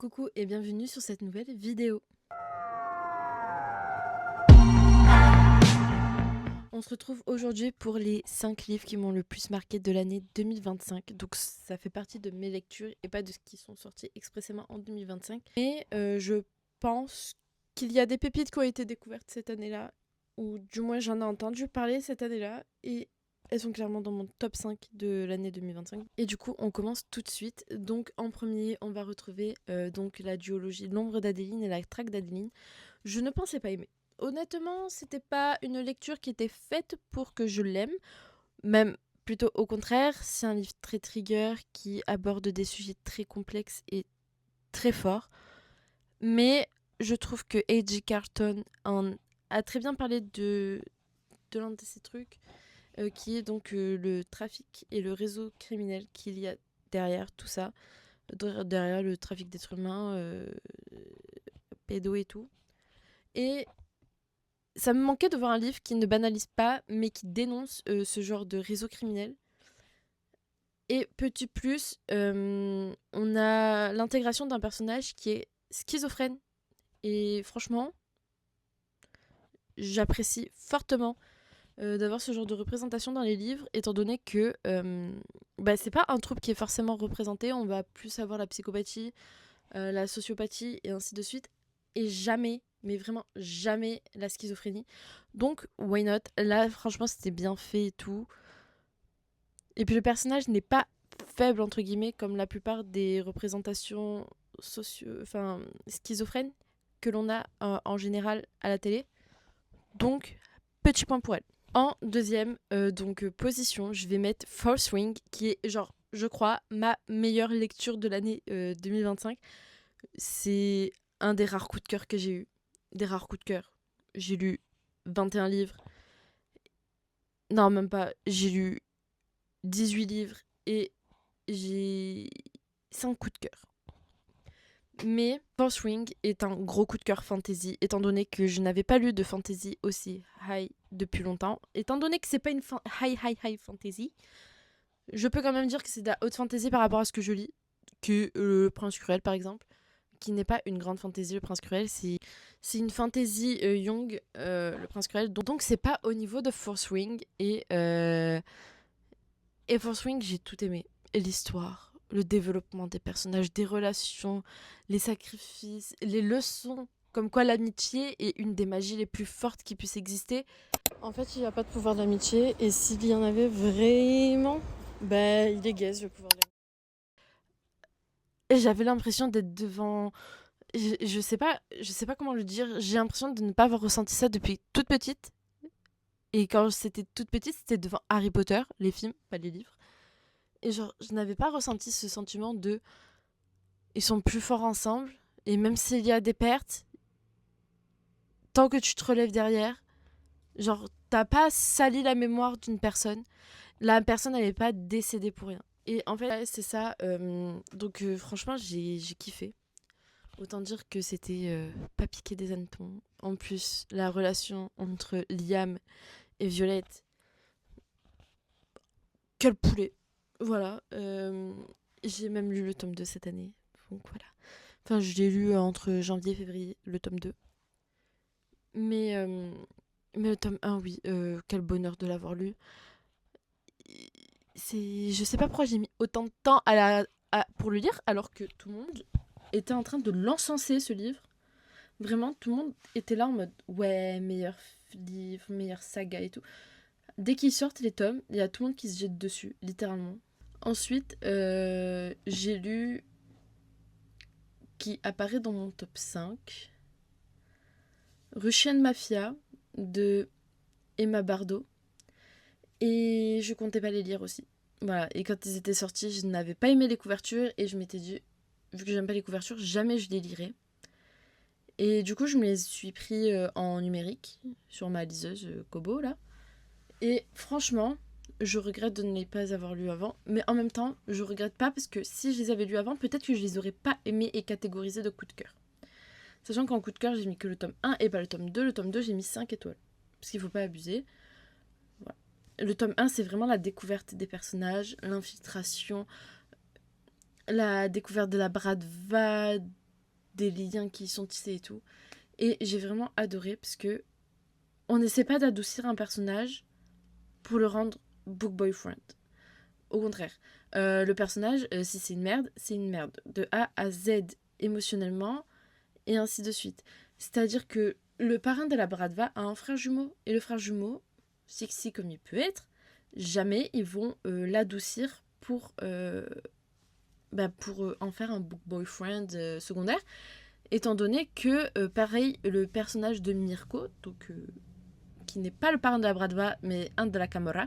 Coucou et bienvenue sur cette nouvelle vidéo. On se retrouve aujourd'hui pour les 5 livres qui m'ont le plus marqué de l'année 2025. Donc ça fait partie de mes lectures et pas de ce qui sont sortis expressément en 2025. Mais je pense qu'il y a des pépites qui ont été découvertes cette année-là, ou du moins j'en ai entendu parler cette année-là, et elles sont clairement dans mon top 5 de l'année 2025. Et du coup, on commence tout de suite. Donc en premier, on va retrouver donc la duologie L'ombre d'Adeline et la traque d'Adeline. Je ne pensais pas aimer. Honnêtement, c'était pas une lecture qui était faite pour que je l'aime. Même plutôt au contraire, c'est un livre très trigger qui aborde des sujets très complexes et très forts. Mais je trouve que A.J. Carlton a très bien parlé de l'un de ces trucs, qui est donc le trafic et le réseau criminel qu'il y a derrière tout ça, derrière le trafic d'êtres humains, pédo et tout. Et ça me manquait de voir un livre qui ne banalise pas, mais qui dénonce ce genre de réseau criminel. Et petit plus, on a l'intégration d'un personnage qui est schizophrène. Et franchement, j'apprécie fortement d'avoir ce genre de représentation dans les livres, étant donné que c'est pas un trouble qui est forcément représenté. On va plus avoir la psychopathie, la sociopathie et ainsi de suite. Et jamais, mais vraiment jamais, la schizophrénie. Donc, why not? Là, franchement, c'était bien fait et tout. Et puis le personnage n'est pas faible, entre guillemets, comme la plupart des représentations schizophrènes que l'on a en général à la télé. Donc, petit point pour elle. En deuxième position, je vais mettre Fourth Wing, qui est, genre, je crois, ma meilleure lecture de l'année 2025. C'est un des rares coups de cœur que j'ai eu. Des rares coups de cœur. J'ai lu 21 livres. Non, même pas. J'ai lu 18 livres et j'ai 5 coups de cœur. Mais Fourth Wing est un gros coup de cœur fantasy, étant donné que je n'avais pas lu de fantasy aussi high depuis longtemps. Étant donné que c'est pas une high fantasy, je peux quand même dire que c'est de la haute fantasy par rapport à ce que je lis, que Le Prince Cruel par exemple, qui n'est pas une grande fantasy. Le Prince Cruel, c'est une fantasy young, Le Prince Cruel. Donc c'est pas au niveau de Fourth Wing. Et Fourth Wing, j'ai tout aimé. L'histoire, le développement des personnages, des relations, les sacrifices, les leçons. Comme quoi l'amitié est une des magies les plus fortes qui puissent exister. En fait, il n'y a pas de pouvoir d'amitié. Et s'il y en avait vraiment, il est gaze, le pouvoir d'amitié. Et j'avais l'impression d'être devant... je sais pas comment le dire. J'ai l'impression de ne pas avoir ressenti ça depuis toute petite. Et quand c'était toute petite, c'était devant Harry Potter, les films, pas les livres. Et genre, je n'avais pas ressenti ce sentiment de... Ils sont plus forts ensemble. Et même s'il y a des pertes, tant que tu te relèves derrière, genre, t'as pas sali la mémoire d'une personne. La personne, elle est pas décédée pour rien. Et en fait, ouais, c'est ça. Franchement, j'ai kiffé. Autant dire que c'était pas piqué des hannetons. En plus, la relation entre Liam et Violette, quel poulet. Voilà. J'ai même lu le tome 2 cette année. Donc voilà. Enfin, je l'ai lu entre janvier et février, le tome 2. Mais, euh, mais le tome 1, oui, quel bonheur de l'avoir lu. Je sais pas pourquoi j'ai mis autant de temps pour le lire, alors que tout le monde était en train de l'encenser, ce livre. Vraiment, tout le monde était là en mode ouais, meilleur livre, meilleure saga et tout. Dès qu'ils sortent les tomes, il y a tout le monde qui se jette dessus, littéralement. Ensuite, j'ai lu, qui apparaît dans mon top 5, Russian Mafia de Emma Bardot. Et je comptais pas les lire aussi. Voilà, et quand ils étaient sortis, je n'avais pas aimé les couvertures et je m'étais dit, vu que j'aime pas les couvertures, jamais je les lirai. Et du coup, je me les suis pris en numérique sur ma liseuse Kobo là. Et franchement, je regrette de ne les pas avoir lus avant, mais en même temps, je regrette pas parce que si je les avais lus avant, peut-être que je les aurais pas aimés et catégorisés de coup de cœur. Sachant qu'en coup de cœur, j'ai mis que le tome 1 et pas le tome 2. Le tome 2, j'ai mis 5 étoiles. Parce qu'il faut pas abuser. Voilà. Le tome 1, c'est vraiment la découverte des personnages, l'infiltration, la découverte de la bravade, des liens qui sont tissés et tout. Et j'ai vraiment adoré parce que on n'essaie pas d'adoucir un personnage pour le rendre book boyfriend. Au contraire, le personnage, si c'est une merde. De A à Z émotionnellement et ainsi de suite. C'est-à-dire que le parrain de la Bradva a un frère jumeau. Et le frère jumeau, sexy comme il peut être, jamais ils vont l'adoucir pour en faire un book boyfriend secondaire. Étant donné que, pareil, le personnage de Mirko, donc, qui n'est pas le parrain de la Bradva, mais un de la Camorra,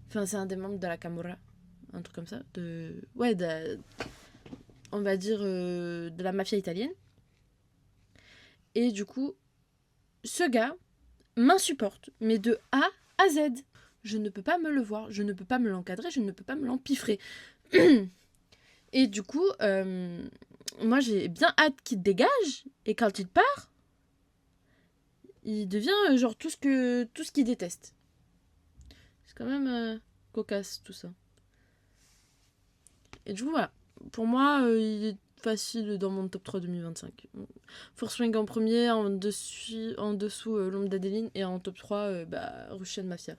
enfin c'est un des membres de la Camorra, un truc comme ça, on va dire de la mafia italienne. Et du coup, ce gars m'insupporte, mais de A à Z. Je ne peux pas me le voir, je ne peux pas me l'encadrer, je ne peux pas me l'empiffrer. Et du coup, moi j'ai bien hâte qu'il dégage, et quand il part, il devient genre tout ce qu'il déteste. C'est quand même cocasse tout ça. Et du coup, voilà. Pour moi, il est facile dans mon top 3 2025. Force Wing en premier, en dessous l'ombre d'Adeline, et en top 3, Russian Mafia.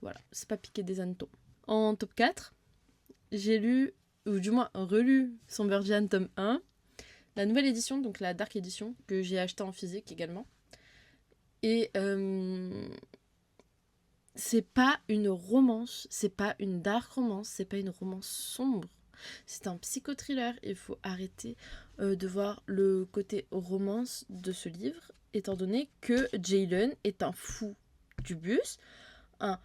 Voilà, c'est pas piqué des hannetons. En top 4, j'ai lu, ou du moins relu Son Virgin tome 1, la nouvelle édition, donc la Dark Edition, que j'ai acheté en physique également. Et c'est pas une romance, c'est pas une dark romance, c'est pas une romance sombre. C'est un psychothriller. Il faut arrêter de voir le côté romance de ce livre, étant donné que Jalen est un fou du bus, un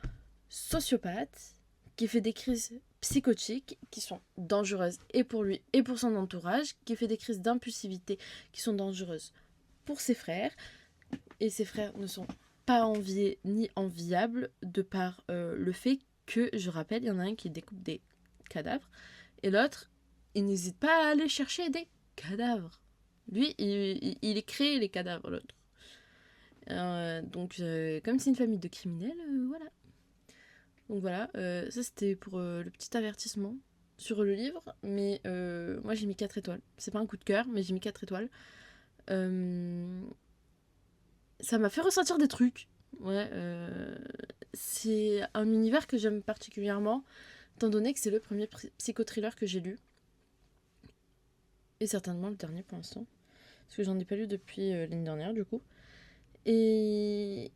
sociopathe qui fait des crises psychotiques qui sont dangereuses et pour lui et pour son entourage, qui fait des crises d'impulsivité qui sont dangereuses pour ses frères. Et ses frères ne sont pas enviés ni enviables de par le fait que, je rappelle, il y en a un qui découpe des cadavres et l'autre, il n'hésite pas à aller chercher des cadavres. Lui, il crée les cadavres, l'autre. Donc, comme c'est une famille de criminels, voilà. Donc voilà, ça c'était pour le petit avertissement sur le livre. Mais moi j'ai mis 4 étoiles. C'est pas un coup de cœur, mais j'ai mis 4 étoiles. Ça m'a fait ressentir des trucs. Ouais, c'est un univers que j'aime particulièrement, étant donné que c'est le premier psychothriller que j'ai lu. Et certainement le dernier pour l'instant. Parce que j'en ai pas lu depuis l'année dernière, du coup. Et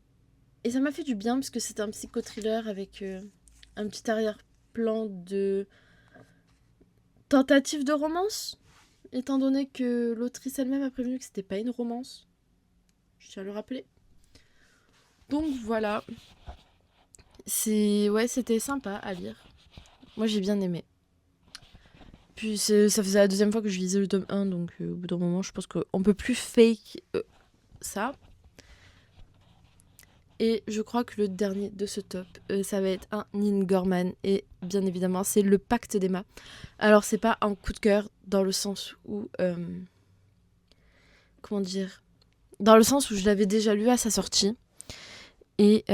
ça m'a fait du bien, parce que c'est un psychothriller avec un petit arrière-plan de tentative de romance. Étant donné que l'autrice elle-même a prévenu que c'était pas une romance. Je tiens à le rappeler. Donc voilà. C'était sympa à lire. Moi j'ai bien aimé. Puis ça faisait la deuxième fois que je lisais le tome 1, donc au bout d'un moment je pense qu'on peut plus fake ça. Et je crois que le dernier de ce top, ça va être un Neil Gaiman. Et bien évidemment, c'est Le Pacte d'Emma. Alors, c'est pas un coup de cœur dans le sens où... comment dire ? Dans le sens où je l'avais déjà lu à sa sortie. Et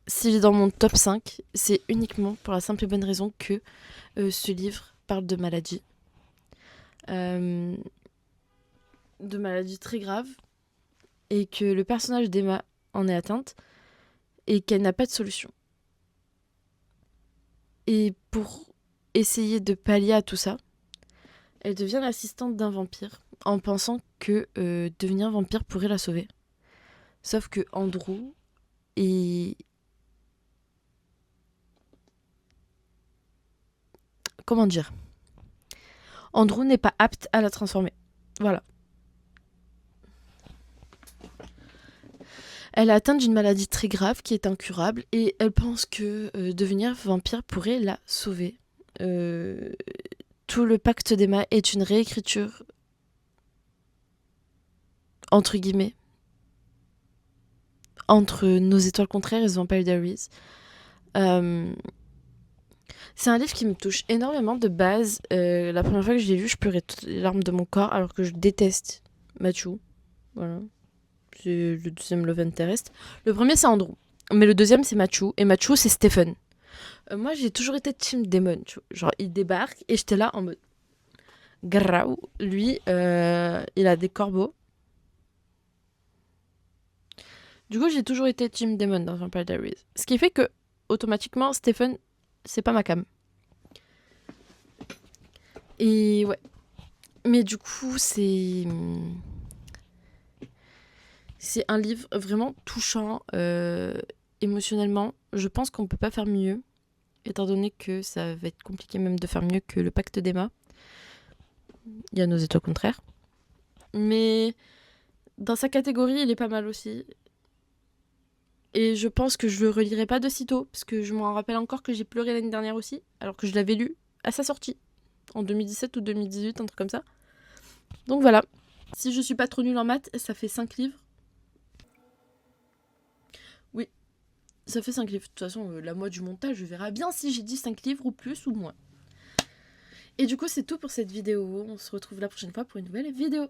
s'il est dans mon top 5, c'est uniquement pour la simple et bonne raison que ce livre parle de maladie. De maladies très graves. Et que le personnage d'Emma en est atteinte et qu'elle n'a pas de solution. Et pour essayer de pallier à tout ça, elle devient l'assistante d'un vampire en pensant que devenir vampire pourrait la sauver. Sauf que Andrew est... Comment dire ? Andrew n'est pas apte à la transformer. Voilà. Elle est atteinte d'une maladie très grave qui est incurable et elle pense que devenir vampire pourrait la sauver. Tout le pacte d'Emma est une réécriture, entre guillemets, entre Nos étoiles contraires et The Vampire Diaries. C'est un livre qui me touche énormément de base. La première fois que je l'ai lu, je pleurais toutes les larmes de mon corps alors que je déteste Matthew. Voilà. C'est le deuxième love interest. Le premier, c'est Andrew. Mais le deuxième, c'est Matthew. Et Matthew, c'est Stephen. Moi, j'ai toujours été team Damon. Genre, il débarque et j'étais là en mode... Grau, lui, il a des corbeaux. Du coup, j'ai toujours été Team Damon dans Vampire Diaries. Ce qui fait que, automatiquement, Stephen, c'est pas ma came. Et ouais. Mais du coup, c'est un livre vraiment touchant émotionnellement. Je pense qu'on peut pas faire mieux, étant donné que ça va être compliqué même de faire mieux que le Pacte d'Emma. Il y a nos états au contraire. Mais dans sa catégorie, il est pas mal aussi. Et je pense que je le relirai pas de sitôt, parce que je m'en rappelle encore que j'ai pleuré l'année dernière aussi, alors que je l'avais lu à sa sortie, en 2017 ou 2018, un truc comme ça. Donc voilà, si je suis pas trop nulle en maths, ça fait 5 livres. Oui, ça fait 5 livres. De toute façon, la moitié du montage, je verrai bien si j'ai dit 5 livres ou plus ou moins. Et du coup, c'est tout pour cette vidéo. On se retrouve la prochaine fois pour une nouvelle vidéo.